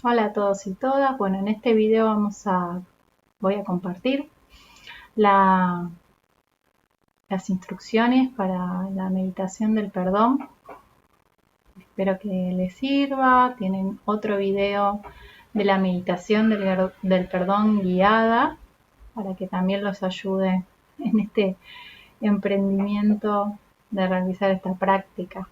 Hola a todos y todas. Bueno, en este video voy a compartir la- las instrucciones para la meditación del perdón. Espero que les sirva. Tienen otro video de la meditación del perdón guiada para que también los ayude en este emprendimiento de realizar esta práctica.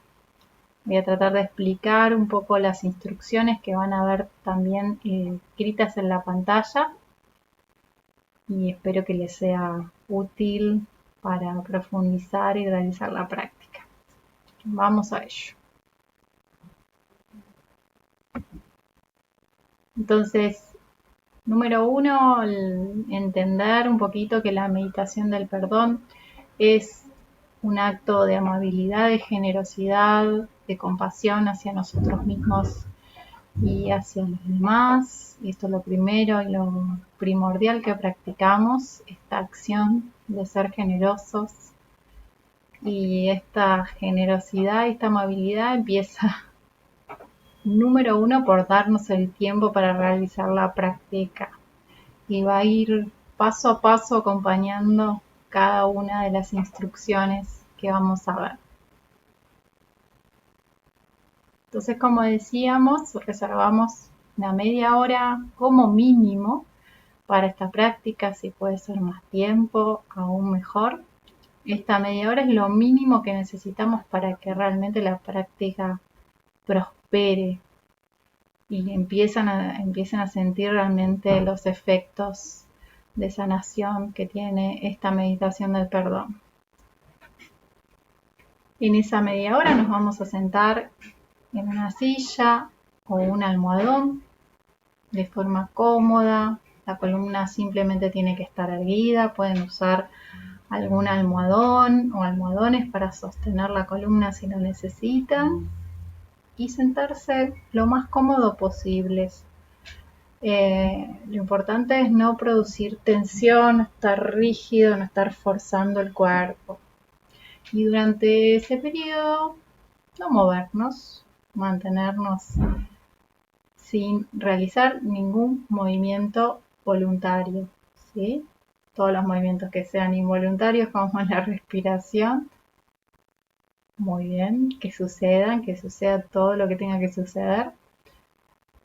Voy a tratar de explicar un poco las instrucciones que van a ver también escritas en la pantalla y espero que les sea útil para profundizar y realizar la práctica. Vamos a ello. Entonces, número uno, entender un poquito que la meditación del perdón es un acto de amabilidad, de generosidad, de compasión hacia nosotros mismos y hacia los demás. Y esto es lo primero y lo primordial que practicamos, esta acción de ser generosos. Y esta generosidad, esta amabilidad empieza, número uno, por darnos el tiempo para realizar la práctica. Y va a ir paso a paso acompañando cada una de las instrucciones que vamos a ver. Entonces, como decíamos, reservamos una media hora como mínimo para esta práctica. Si puede ser más tiempo, aún mejor. Esta media hora es lo mínimo que necesitamos para que realmente la práctica prospere y empiecen a sentir realmente los efectos de sanación que tiene esta meditación del perdón. En esa media hora nos vamos a sentar en una silla o un almohadón de forma cómoda. La columna simplemente tiene que estar erguida. Pueden usar algún almohadón o almohadones para sostener la columna si lo necesitan. Y sentarse lo más cómodo posible. Lo importante es no producir tensión, no estar rígido, no estar forzando el cuerpo. Y durante ese periodo no movernos, mantenernos sin realizar ningún movimiento voluntario, ¿sí? Todos los movimientos que sean involuntarios, como la respiración, muy bien, que suceda todo lo que tenga que suceder,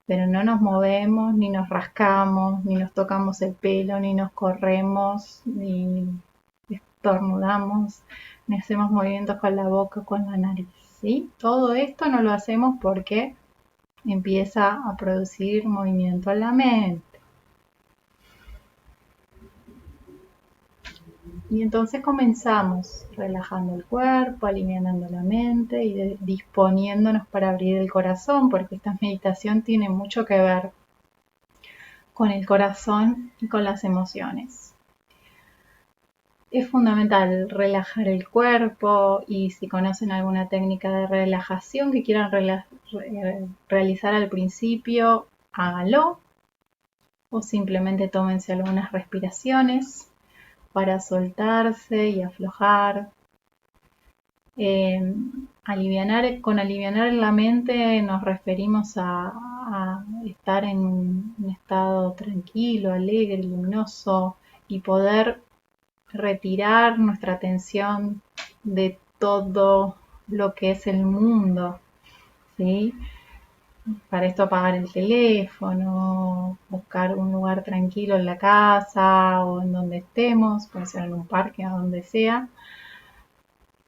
pero no nos movemos, ni nos rascamos, ni nos tocamos el pelo, ni nos corremos, ni estornudamos, ni hacemos movimientos con la boca o con la nariz, ¿sí? Todo esto no lo hacemos porque empieza a producir movimiento en la mente. Y entonces comenzamos relajando el cuerpo, alivianando la mente y disponiéndonos para abrir el corazón, porque esta meditación tiene mucho que ver con el corazón y con las emociones. Es fundamental relajar el cuerpo y si conocen alguna técnica de relajación que quieran realizar al principio, háganlo o simplemente tómense algunas respiraciones para soltarse y aflojar. Con alivianar la mente nos referimos a estar en un estado tranquilo, alegre, luminoso y poder retirar nuestra atención de todo lo que es el mundo, ¿sí? Para esto apagar el teléfono, buscar un lugar tranquilo en la casa o en donde estemos, puede ser en un parque o donde sea,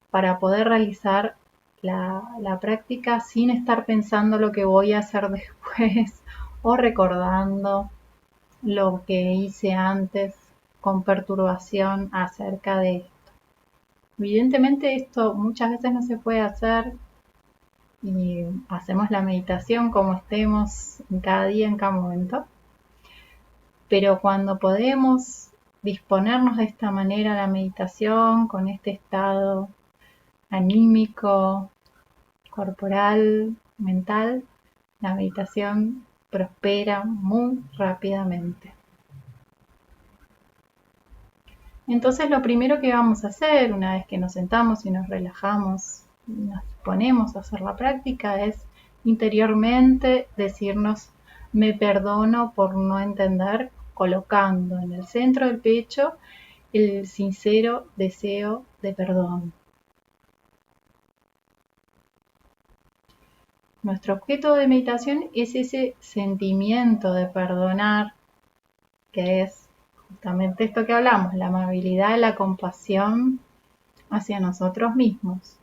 para poder realizar la práctica sin estar pensando lo que voy a hacer después o recordando lo que hice antes con perturbación acerca de esto. Evidentemente esto muchas veces no se puede hacer y hacemos la meditación como estemos en cada día, en cada momento. Pero cuando podemos disponernos de esta manera a la meditación, con este estado anímico, corporal, mental, la meditación prospera muy rápidamente. Entonces lo primero que vamos a hacer una vez que nos sentamos y nos relajamos y nos ponemos a hacer la práctica es interiormente decirnos Me perdono por no entender, colocando en el centro del pecho el sincero deseo de perdón. Nuestro objeto de meditación es ese sentimiento de perdonar, que es justamente esto que hablamos, la amabilidad y la compasión hacia nosotros mismos.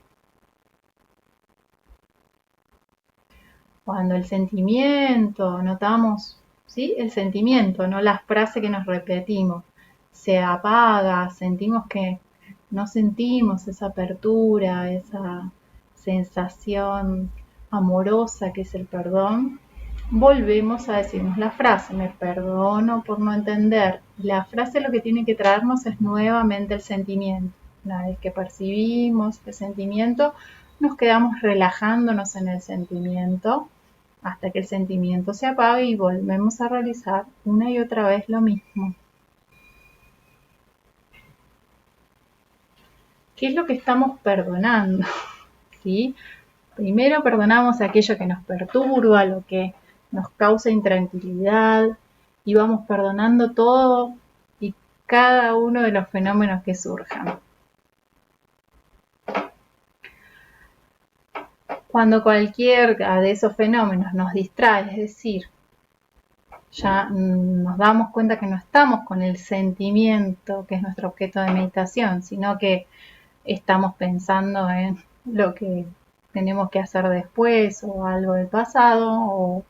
Cuando el sentimiento, notamos, ¿sí? El sentimiento, no la frase que nos repetimos, se apaga, sentimos que no sentimos esa apertura, esa sensación amorosa que es el perdón, volvemos a decirnos la frase, me perdono por no entender. La frase lo que tiene que traernos es nuevamente el sentimiento. Una vez que percibimos el sentimiento, nos quedamos relajándonos en el sentimiento hasta que el sentimiento se apague y volvemos a realizar una y otra vez lo mismo. ¿Qué es lo que estamos perdonando? ¿Sí? Primero perdonamos aquello que nos perturba, lo que nos causa intranquilidad, y vamos perdonando todo y cada uno de los fenómenos que surjan. Cuando cualquiera de esos fenómenos nos distrae, es decir, ya nos damos cuenta que no estamos con el sentimiento que es nuestro objeto de meditación, sino que estamos pensando en lo que tenemos que hacer después o algo del pasado,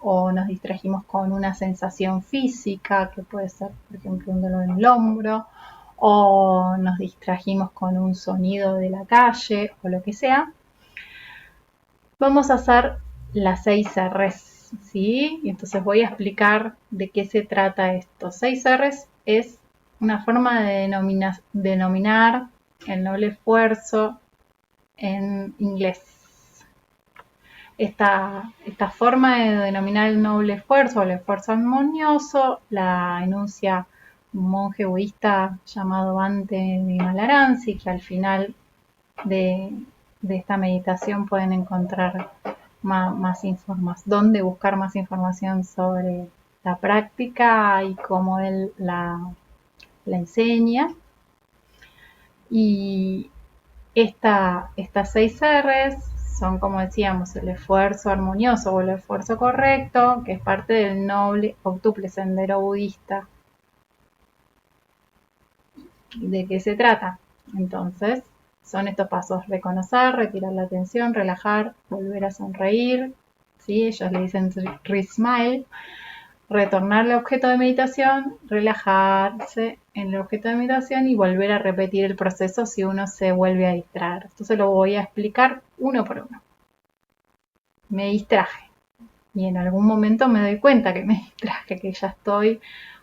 o nos distrajimos con una sensación física, que puede ser, por ejemplo, un dolor en el hombro, o nos distrajimos con un sonido de la calle o lo que sea. Vamos a hacer las 6 R's, ¿sí? Y entonces voy a explicar de qué se trata esto. 6 R's es una forma de denominar el noble esfuerzo en inglés. Esta forma de denominar el noble esfuerzo o el esfuerzo armonioso la enuncia un monje budista llamado Bhante Vimalaransi, que al final de esta meditación pueden encontrar más información, dónde buscar más información sobre la práctica y cómo él la enseña. Y estas 6 R's son, como decíamos, el esfuerzo armonioso o el esfuerzo correcto, que es parte del noble octuple sendero budista. ¿De qué se trata? Entonces, son estos pasos: reconocer, retirar la atención, relajar, volver a sonreír, ¿sí? Ellos le dicen re-smile, retornar al objeto de meditación, relajarse en el objeto de meditación y volver a repetir el proceso si uno se vuelve a distraer. Entonces lo voy a explicar uno por uno. Me distraje y en algún momento me doy cuenta que me distraje, que ya estoy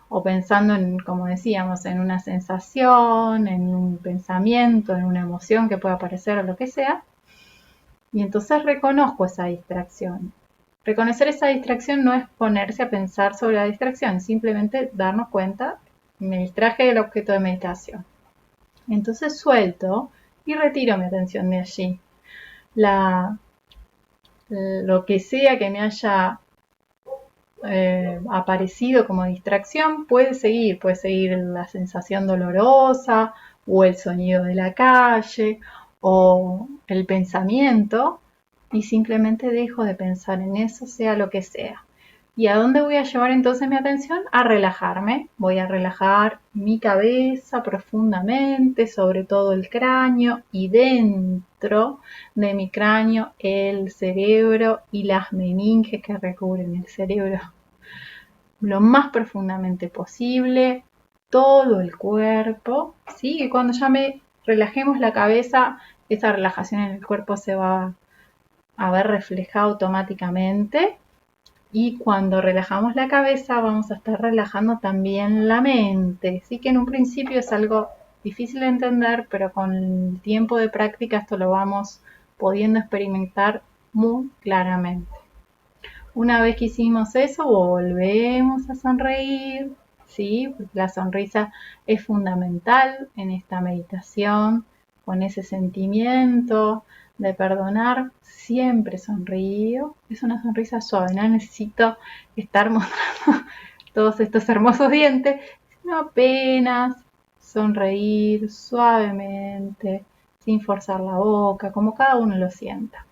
o pensando en, como decíamos, en una sensación, en un pensamiento, en una emoción que pueda aparecer o lo que sea. Y entonces reconozco esa distracción. Reconocer esa distracción no es ponerse a pensar sobre la distracción, simplemente darnos cuenta, me distraje del objeto de meditación. Entonces suelto y retiro mi atención de allí. Lo que sea que me haya aparecido como distracción puede seguir la sensación dolorosa o el sonido de la calle o el pensamiento, y simplemente dejo de pensar en eso, sea lo que sea. ¿Y a dónde voy a llevar entonces mi atención? A relajarme. Voy a relajar mi cabeza profundamente, sobre todo el cráneo, y dentro de mi cráneo el cerebro y las meninges que recubren el cerebro lo más profundamente posible, todo el cuerpo, ¿sí? Y cuando ya me relajemos la cabeza, esa relajación en el cuerpo se va a ver reflejada automáticamente. Y cuando relajamos la cabeza, vamos a estar relajando también la mente. Sí que en un principio es algo difícil de entender, pero con el tiempo de práctica esto lo vamos pudiendo experimentar muy claramente. Una vez que hicimos eso, volvemos a sonreír, ¿sí? Porque la sonrisa es fundamental en esta meditación, con ese sentimiento de perdonar, siempre sonrío. Es una sonrisa suave, no necesito estar mostrando todos estos hermosos dientes, sino apenas sonreír suavemente, sin forzar la boca, como cada uno lo sienta.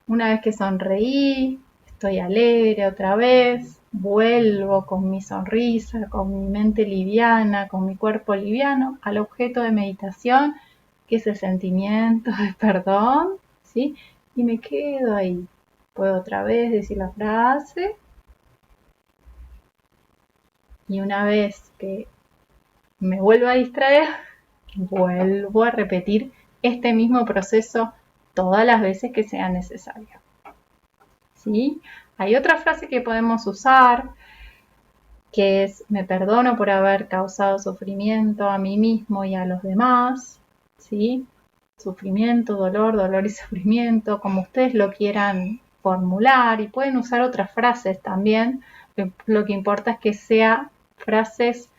Una vez que sonreí, estoy alegre otra vez, vuelvo con mi sonrisa, con mi mente liviana, con mi cuerpo liviano al objeto de meditación, que es el sentimiento de perdón, ¿sí? Y me quedo ahí. Puedo otra vez decir la frase. Y una vez que me vuelvo a distraer, vuelvo a repetir este mismo proceso todas las veces que sea necesario. ¿Sí? Hay otra frase que podemos usar, que es: me perdono por haber causado sufrimiento a mí mismo y a los demás. ¿Sí? Sufrimiento, dolor y sufrimiento, como ustedes lo quieran formular, y pueden usar otras frases también. Lo que importa es que sean frases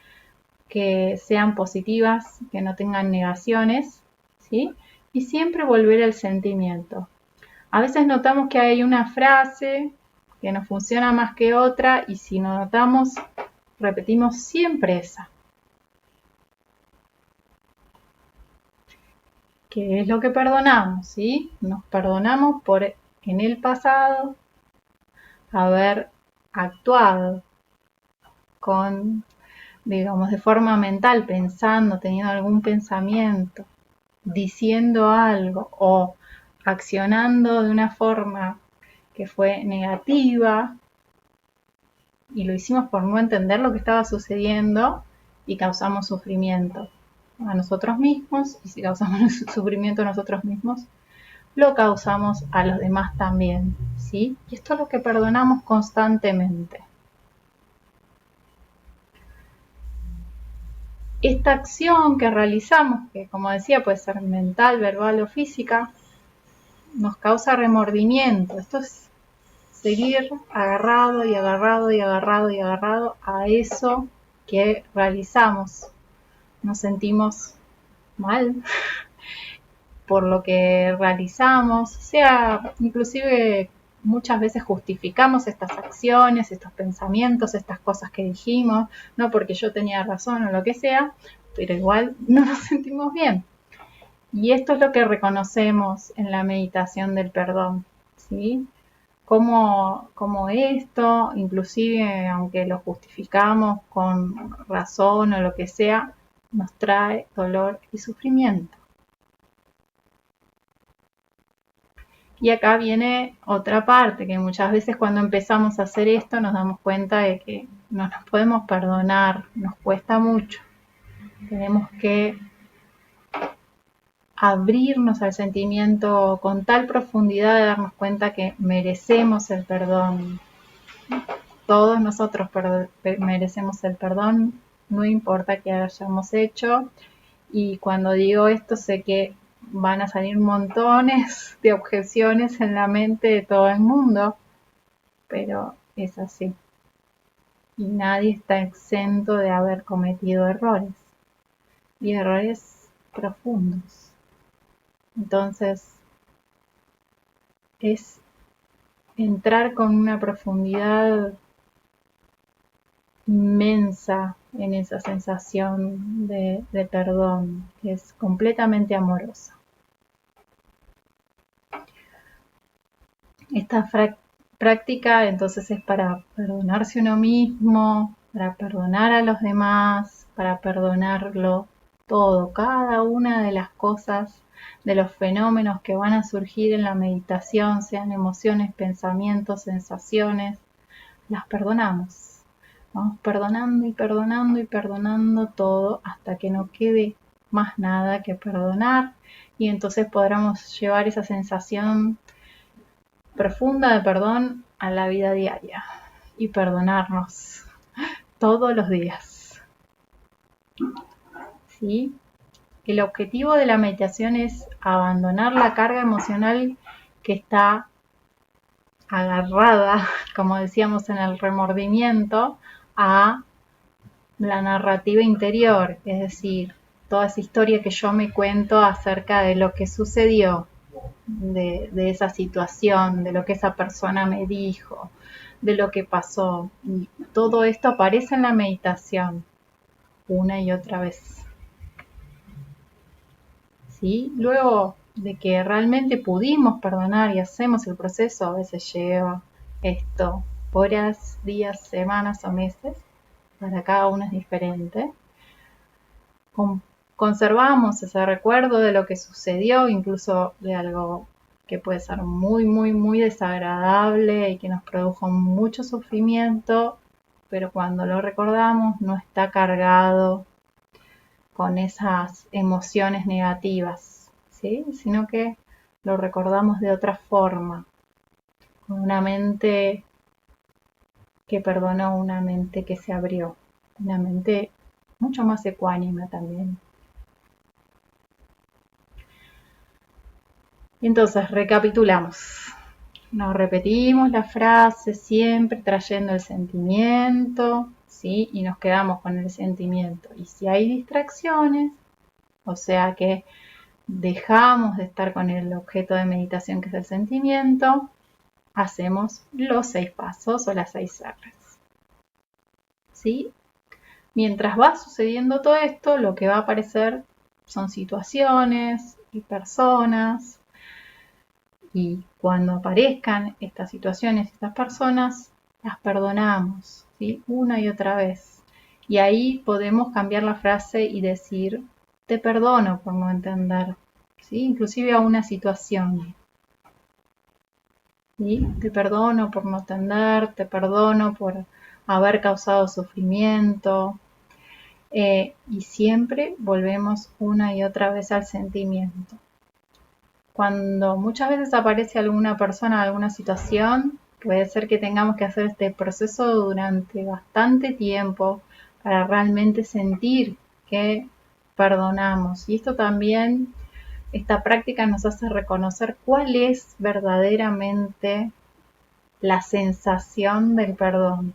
que sean positivas, que no tengan negaciones, ¿sí? Y siempre volver al sentimiento. A veces notamos que hay una frase que nos funciona más que otra, y si no notamos, repetimos siempre esa. ¿Qué es lo que perdonamos? ¿Sí? Nos perdonamos por en el pasado haber actuado con, digamos, de forma mental, pensando, teniendo algún pensamiento, diciendo algo o accionando de una forma que fue negativa, y lo hicimos por no entender lo que estaba sucediendo, y causamos sufrimiento a nosotros mismos, y si causamos sufrimiento a nosotros mismos, lo causamos a los demás también, ¿sí? Y esto es lo que perdonamos constantemente. Esta acción que realizamos, que como decía puede ser mental, verbal o física, nos causa remordimiento. Esto es seguir agarrado y agarrado y agarrado y agarrado a eso que realizamos. Nos sentimos mal por lo que realizamos, o sea, inclusive muchas veces justificamos estas acciones, estos pensamientos, estas cosas que dijimos, no porque yo tenía razón o lo que sea, pero igual no nos sentimos bien. Y esto es lo que reconocemos en la meditación del perdón, ¿sí? Como esto, inclusive aunque lo justificamos con razón o lo que sea, nos trae dolor y sufrimiento. Y acá viene otra parte, que muchas veces cuando empezamos a hacer esto nos damos cuenta de que no nos podemos perdonar, nos cuesta mucho. Tenemos que abrirnos al sentimiento con tal profundidad de darnos cuenta que merecemos el perdón. Todos nosotros merecemos el perdón, no importa qué hayamos hecho. Y cuando digo esto, sé que van a salir montones de objeciones en la mente de todo el mundo, pero es así. Y nadie está exento de haber cometido errores, y errores profundos. Entonces, es entrar con una profundidad inmensa en esa sensación de perdón, que es completamente amorosa. Esta práctica entonces es para perdonarse uno mismo, para perdonar a los demás, para perdonarlo todo, cada una de las cosas, de los fenómenos que van a surgir en la meditación, sean emociones, pensamientos, sensaciones, las perdonamos. Vamos perdonando y perdonando y perdonando todo hasta que no quede más nada que perdonar, y entonces podremos llevar esa sensación profunda de perdón a la vida diaria y perdonarnos todos los días. ¿Sí? El objetivo de la meditación es abandonar la carga emocional que está agarrada, como decíamos, en el remordimiento, a la narrativa interior, es decir, toda esa historia que yo me cuento acerca de lo que sucedió, de esa situación, de lo que esa persona me dijo, de lo que pasó. Y todo esto aparece en la meditación una y otra vez. ¿Sí? Luego de que realmente pudimos perdonar y hacemos el proceso, a veces lleva esto horas, días, semanas o meses, para cada uno es diferente. Conservamos ese recuerdo de lo que sucedió, incluso de algo que puede ser muy, muy, muy desagradable y que nos produjo mucho sufrimiento, pero cuando lo recordamos no está cargado con esas emociones negativas, ¿sí? Sino que lo recordamos de otra forma, con una mente que perdonó, una mente que se abrió, una mente mucho más ecuánime también. Entonces, recapitulamos. Nos repetimos la frase siempre trayendo el sentimiento, ¿sí? Y nos quedamos con el sentimiento. Y si hay distracciones, o sea que dejamos de estar con el objeto de meditación que es el sentimiento, hacemos los 6 pasos o las 6 R's. ¿Sí? Mientras va sucediendo todo esto, lo que va a aparecer son situaciones y personas. Y cuando aparezcan estas situaciones, estas personas, las perdonamos, ¿sí? Una y otra vez. Y ahí podemos cambiar la frase y decir, te perdono por no entender, ¿sí? Inclusive a una situación. ¿Sí? Te perdono por no entender, te perdono por haber causado sufrimiento. Y siempre volvemos una y otra vez al sentimiento. Cuando muchas veces aparece alguna persona, alguna situación, puede ser que tengamos que hacer este proceso durante bastante tiempo para realmente sentir que perdonamos. Y esto también, esta práctica nos hace reconocer cuál es verdaderamente la sensación del perdón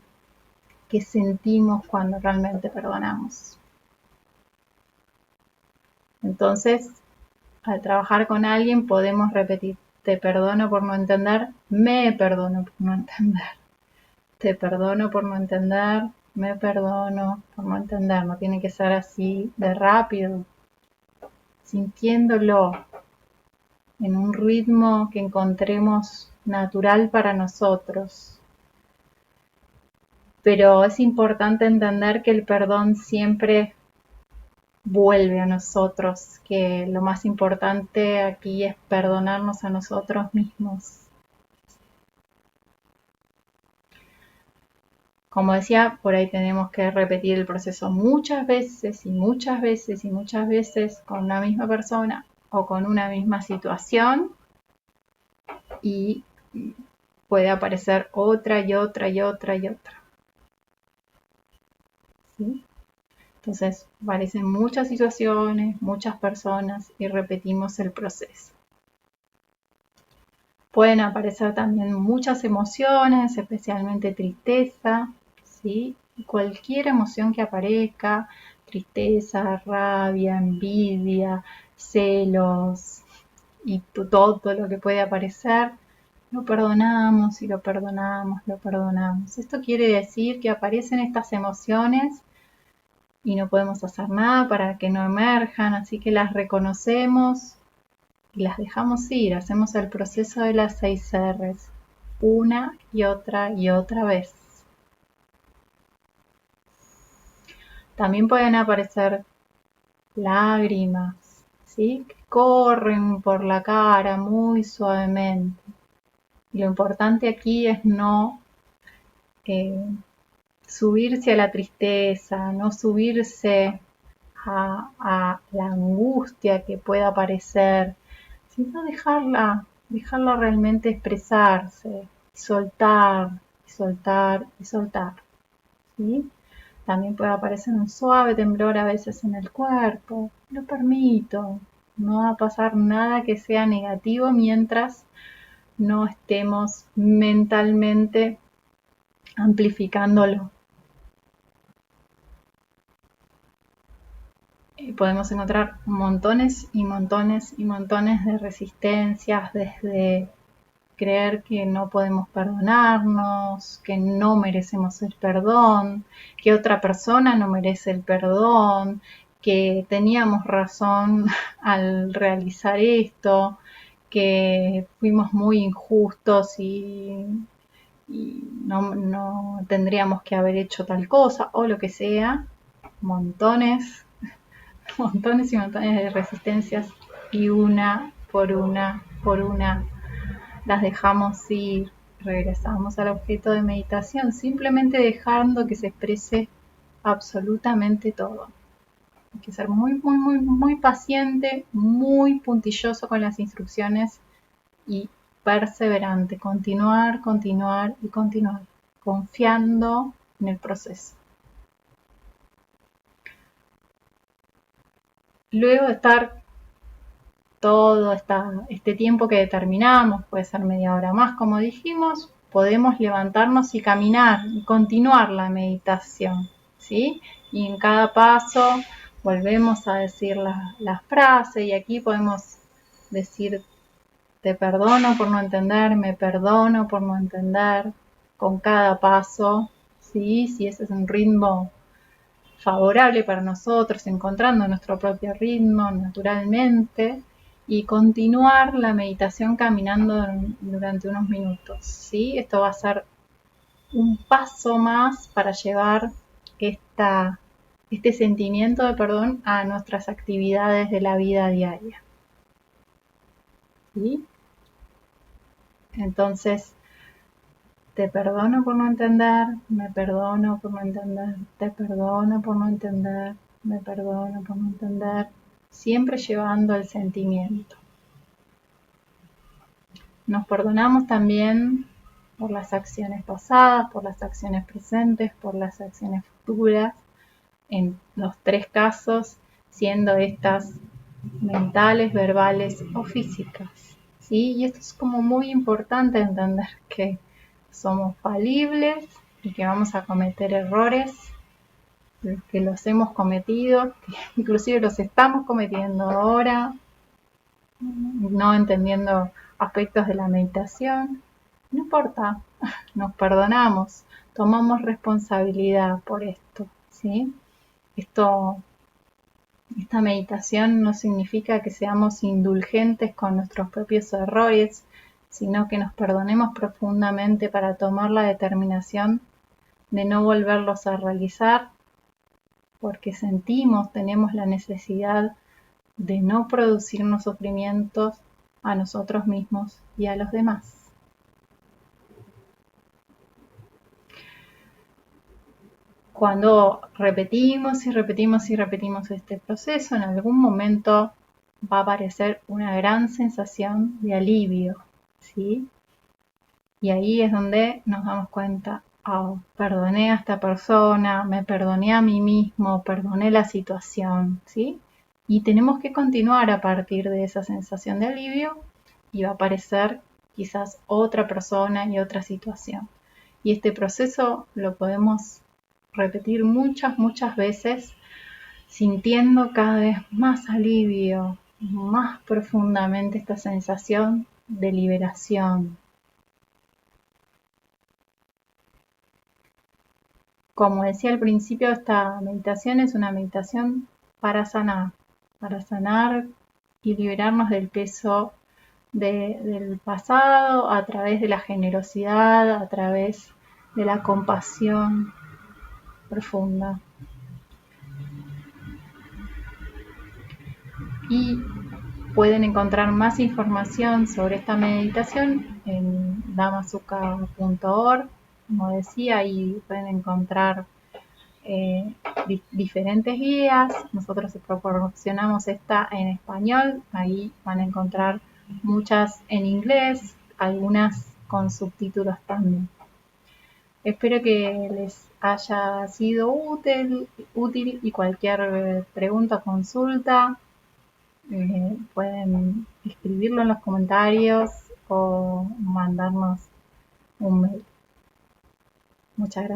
que sentimos cuando realmente perdonamos. Entonces, al trabajar con alguien podemos repetir, te perdono por no entender, me perdono por no entender. Te perdono por no entender, me perdono por no entender. No tiene que ser así de rápido, sintiéndolo en un ritmo que encontremos natural para nosotros. Pero es importante entender que el perdón siempre vuelve a nosotros, que lo más importante aquí es perdonarnos a nosotros mismos. Como decía, por ahí tenemos que repetir el proceso muchas veces y muchas veces y muchas veces con una misma persona o con una misma situación y puede aparecer otra y otra y otra y otra. ¿Sí? Entonces aparecen muchas situaciones, muchas personas y repetimos el proceso. Pueden aparecer también muchas emociones, especialmente tristeza, ¿sí? Cualquier emoción que aparezca, tristeza, rabia, envidia, celos y todo lo que puede aparecer, lo perdonamos y lo perdonamos, lo perdonamos. Esto quiere decir que aparecen estas emociones y no podemos hacer nada para que no emerjan, así que las reconocemos y las dejamos ir, hacemos el proceso de las 6 R's una y otra vez. También pueden aparecer lágrimas, ¿sí? Que corren por la cara muy suavemente. Y lo importante aquí es no subirse a la tristeza, no subirse a la angustia que pueda aparecer, sino dejarla realmente expresarse, soltar, soltar y soltar. ¿Sí? También puede aparecer un suave temblor a veces en el cuerpo, lo permito, no va a pasar nada que sea negativo mientras no estemos mentalmente amplificándolo. podemos encontrar montones y montones y montones de resistencias, desde creer que no podemos perdonarnos, que no merecemos el perdón, que otra persona no merece el perdón, que teníamos razón al realizar esto, que fuimos muy injustos y no tendríamos que haber hecho tal cosa o lo que sea. Montones, montones y montones de resistencias, y una por una las dejamos ir, regresamos al objeto de meditación, simplemente dejando que se exprese absolutamente todo. Hay que ser muy paciente, muy puntilloso con las instrucciones y perseverante, continuar, confiando en el proceso. Luego de estar todo este tiempo que determinamos, puede ser media hora más, como dijimos, podemos levantarnos y caminar y continuar la meditación, ¿sí? Y en cada paso volvemos a decir la frase, y aquí podemos decir: te perdono por no entender, me perdono por no entender, con cada paso, ¿sí? Si ese es un ritmo favorable para nosotros, encontrando nuestro propio ritmo naturalmente, y continuar la meditación caminando durante unos minutos, ¿sí? Esto va a ser un paso más para llevar este sentimiento de perdón a nuestras actividades de la vida diaria, ¿sí? Entonces, te perdono por no entender, me perdono por no entender, te perdono por no entender, me perdono por no entender, siempre llevando el sentimiento. Nos perdonamos también por las acciones pasadas, por las acciones presentes, por las acciones futuras, en los tres casos, siendo estas mentales, verbales o físicas, ¿sí? Y esto es como muy importante entender, que somos falibles y que vamos a cometer errores, que los hemos cometido, que inclusive los estamos cometiendo ahora, no entendiendo aspectos de la meditación. No importa, nos perdonamos, tomamos responsabilidad por esto, ¿sí? Esta meditación no significa que seamos indulgentes con nuestros propios errores, sino que nos perdonemos profundamente para tomar la determinación de no volverlos a realizar, porque tenemos la necesidad de no producirnos sufrimientos a nosotros mismos y a los demás. Cuando repetimos y repetimos y repetimos este proceso, en algún momento va a aparecer una gran sensación de alivio, ¿sí? Y ahí es donde nos damos cuenta: oh, perdoné a esta persona, me perdoné a mí mismo, perdoné la situación, ¿sí? Y tenemos que continuar a partir de esa sensación de alivio, y va a aparecer quizás otra persona y otra situación. Y este proceso lo podemos repetir muchas veces, sintiendo cada vez más alivio, más profundamente esta sensación de liberación. Como decía al principio, esta meditación es una meditación para sanar y liberarnos del peso del pasado, a través de la generosidad, a través de la compasión profunda. Y pueden encontrar más información sobre esta meditación en dhammasukha.org. Como decía, ahí pueden encontrar diferentes guías. Nosotros proporcionamos esta en español, ahí van a encontrar muchas en inglés, algunas con subtítulos también. Espero que les haya sido útil, y cualquier pregunta o consulta pueden escribirlo en los comentarios o mandarnos un mail. Muchas gracias.